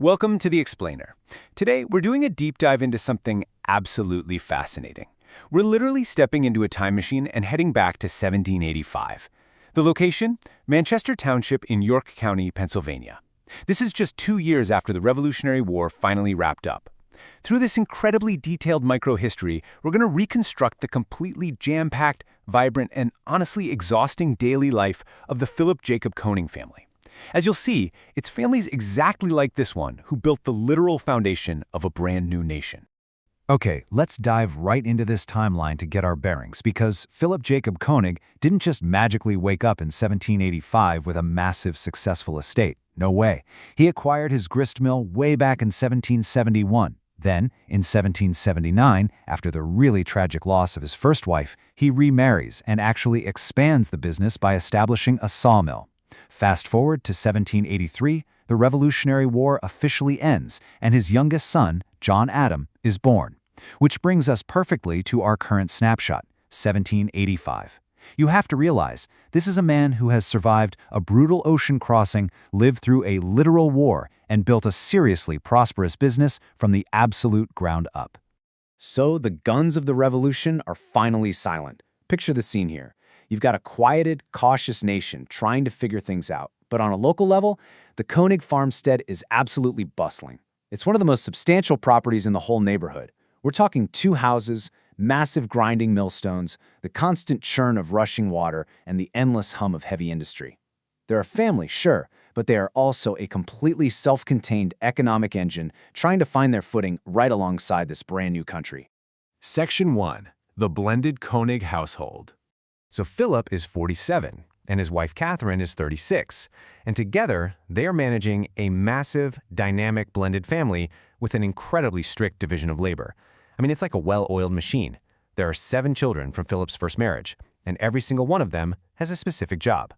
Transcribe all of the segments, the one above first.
Welcome to The Explainer. Today, we're doing a deep dive into something absolutely fascinating. We're literally stepping into a time machine and heading back to 1785. The location? Manchester Township in York County, Pennsylvania. This is just 2 years after the Revolutionary War finally wrapped up. Through this incredibly detailed microhistory, we're going to reconstruct the completely jam-packed, vibrant, and honestly exhausting daily life of the Philip Jacob Konig family. As you'll see, it's families exactly like this one who built the literal foundation of a brand new nation. Okay, let's dive right into this timeline to get our bearings, because Philip Jacob Konig didn't just magically wake up in 1785 with a massive successful estate. No way. He acquired his grist mill way back in 1771. Then, in 1779, after the really tragic loss of his first wife, he remarries and actually expands the business by establishing a sawmill. Fast forward to 1783, the Revolutionary War officially ends, and his youngest son, John Adam, is born. Which brings us perfectly to our current snapshot, 1785. You have to realize, this is a man who has survived a brutal ocean crossing, lived through a literal war, and built a seriously prosperous business from the absolute ground up. So the guns of the revolution are finally silent. Picture the scene here. You've got a quieted, cautious nation trying to figure things out. But on a local level, the Konig farmstead is absolutely bustling. It's one of the most substantial properties in the whole neighborhood. We're talking 2 houses, massive grinding millstones, the constant churn of rushing water, and the endless hum of heavy industry. They're a family, sure, but they are also a completely self-contained economic engine trying to find their footing right alongside this brand new country. Section 1. The Blended Konig Household. So Philip is 47, and his wife Catherine is 36, and together they are managing a massive, dynamic blended family with an incredibly strict division of labor. I mean, it's like a well-oiled machine. There are 7 children from Philip's first marriage, and every single one of them has a specific job.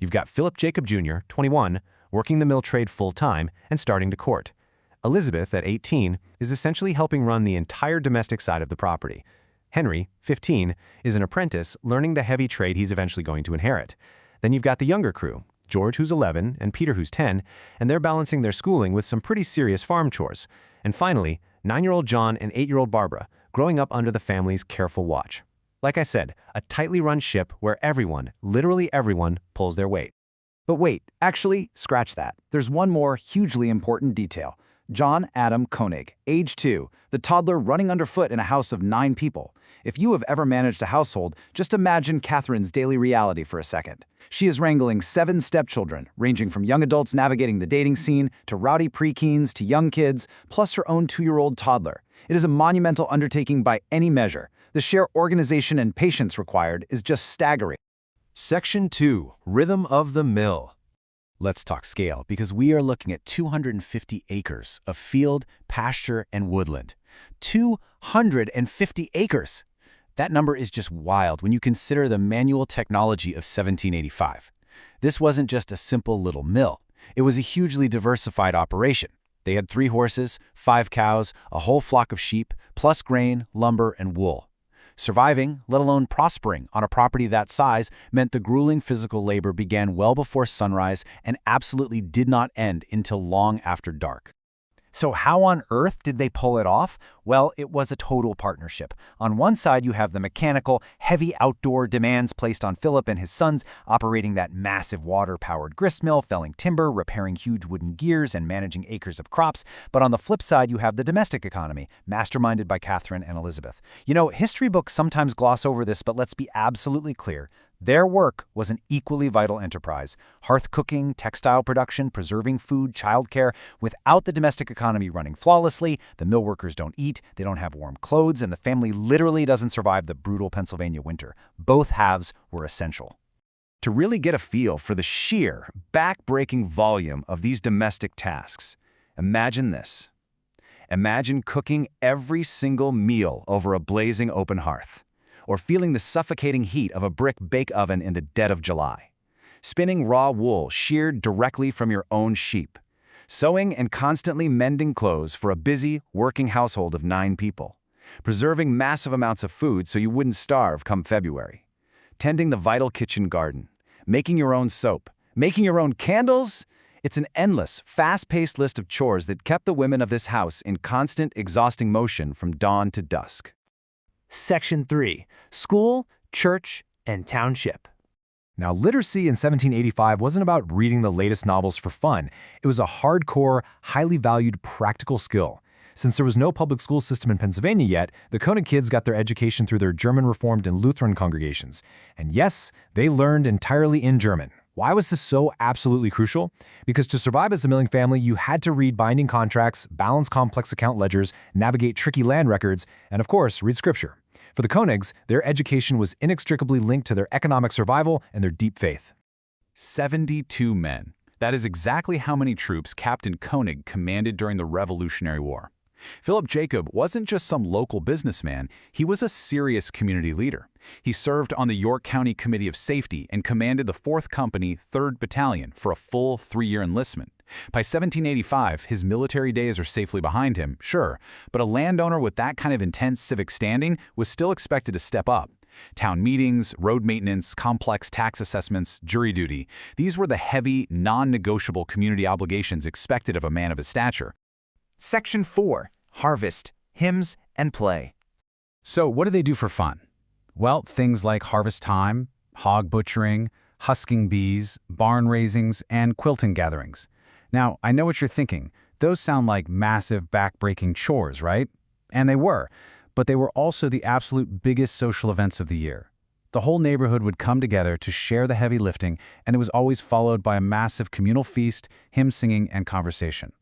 You've got Philip Jacob Jr., 21, working the mill trade full-time and starting to court. Elizabeth, at 18, is essentially helping run the entire domestic side of the property. Henry, 15, is an apprentice learning the heavy trade he's eventually going to inherit. Then you've got the younger crew, George, who's 11, and Peter, who's 10, and they're balancing their schooling with some pretty serious farm chores. And finally, 9-year-old John and 8-year-old Barbara, growing up under the family's careful watch. Like I said, a tightly run ship where everyone, literally everyone, pulls their weight. But wait, actually, scratch that. There's one more hugely important detail. John Adam Konig, age 2, the toddler running underfoot in a house of 9 people. If you have ever managed a household, just imagine Catherine's daily reality for a second. She is wrangling 7 stepchildren, ranging from young adults navigating the dating scene, to rowdy preteens, to young kids, plus her own 2-year-old toddler. It is a monumental undertaking by any measure. The sheer organization and patience required is just staggering. Section 2. Rhythm of the Mill. Let's talk scale, because we are looking at 250 acres of field, pasture, and woodland. 250 acres! That number is just wild when you consider the manual technology of 1785. This wasn't just a simple little mill. It was a hugely diversified operation. They had 3 horses, 5 cows, a whole flock of sheep, plus grain, lumber, and wool. Surviving, let alone prospering, on a property that size meant the grueling physical labor began well before sunrise and absolutely did not end until long after dark. So how on earth did they pull it off? Well, it was a total partnership. On one side, you have the mechanical, heavy outdoor demands placed on Philip and his sons, operating that massive water-powered grist mill, felling timber, repairing huge wooden gears, and managing acres of crops. But on the flip side, you have the domestic economy, masterminded by Catherine and Elizabeth. You know, history books sometimes gloss over this, but let's be absolutely clear. Their work was an equally vital enterprise. Hearth cooking, textile production, preserving food, childcare. Without the domestic economy running flawlessly, the mill workers don't eat, they don't have warm clothes, and the family literally doesn't survive the brutal Pennsylvania winter. Both halves were essential. To really get a feel for the sheer, back-breaking volume of these domestic tasks, imagine this. Imagine cooking every single meal over a blazing open hearth, or feeling the suffocating heat of a brick bake oven in the dead of July. Spinning raw wool sheared directly from your own sheep. Sewing and constantly mending clothes for a busy, working household of 9 people. Preserving massive amounts of food so you wouldn't starve come February. Tending the vital kitchen garden. Making your own soap. Making your own candles. It's an endless, fast-paced list of chores that kept the women of this house in constant, exhausting motion from dawn to dusk. Section 3. School, Church, and Township. Now, literacy in 1785 wasn't about reading the latest novels for fun. It was a hardcore, highly valued practical skill. Since there was no public school system in Pennsylvania yet, the Konig kids got their education through their German Reformed and Lutheran congregations. And yes, they learned entirely in German. Why was this so absolutely crucial? Because to survive as a milling family, you had to read binding contracts, balance complex account ledgers, navigate tricky land records, and of course, read scripture. For the Konigs, their education was inextricably linked to their economic survival and their deep faith. 72 men. That is exactly how many troops Captain Konig commanded during the Revolutionary War. Philip Jacob wasn't just some local businessman, he was a serious community leader. He served on the York County Committee of Safety and commanded the 4th Company, 3rd Battalion for a full 3-year enlistment. By 1785, his military days are safely behind him, sure, but a landowner with that kind of intense civic standing was still expected to step up. Town meetings, road maintenance, complex tax assessments, jury duty, these were the heavy, non-negotiable community obligations expected of a man of his stature. Section 4. Harvest, Hymns, and Play. So what do they do for fun? Well, things like harvest time, hog butchering, husking bees, barn raisings, and quilting gatherings. Now, I know what you're thinking. Those sound like massive, back-breaking chores, right? And they were, but they were also the absolute biggest social events of the year. The whole neighborhood would come together to share the heavy lifting, and it was always followed by a massive communal feast, hymn singing, and conversation.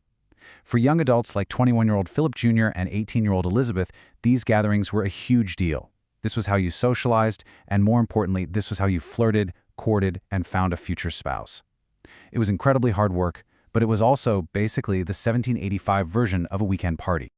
For young adults like 21-year-old Philip Jr. and 18-year-old Elizabeth, these gatherings were a huge deal. This was how you socialized, and more importantly, this was how you flirted, courted, and found a future spouse. It was incredibly hard work, but it was also basically the 1785 version of a weekend party.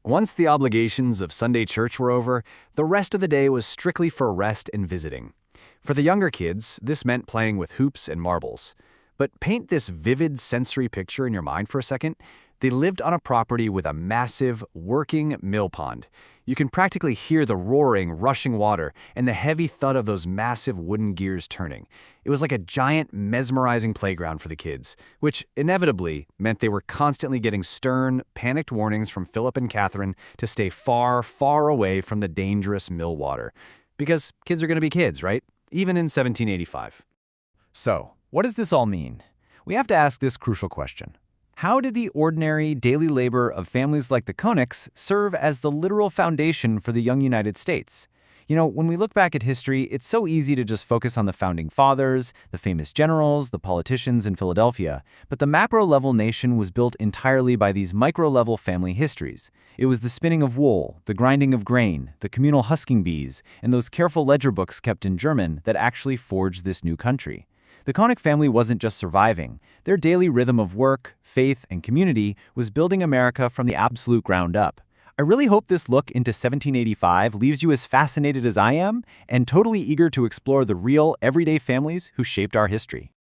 Once the obligations of Sunday church were over, the rest of the day was strictly for rest and visiting. For the younger kids, this meant playing with hoops and marbles. But paint this vivid sensory picture in your mind for a second. They lived on a property with a massive, working mill pond. You can practically hear the roaring, rushing water and the heavy thud of those massive wooden gears turning. It was like a giant, mesmerizing playground for the kids, which inevitably meant they were constantly getting stern, panicked warnings from Philip and Catherine to stay far, far away from the dangerous mill water. Because kids are going to be kids, right? Even in 1785. So, what does this all mean? We have to ask this crucial question. How did the ordinary daily labor of families like the Konigs serve as the literal foundation for the young United States? You know, when we look back at history, it's so easy to just focus on the founding fathers, the famous generals, the politicians in Philadelphia, but the macro-level nation was built entirely by these micro-level family histories. It was the spinning of wool, the grinding of grain, the communal husking bees, and those careful ledger books kept in German that actually forged this new country. The Konig family wasn't just surviving. Their daily rhythm of work, faith, and community was building America from the absolute ground up. I really hope this look into 1785 leaves you as fascinated as I am and totally eager to explore the real, everyday families who shaped our history.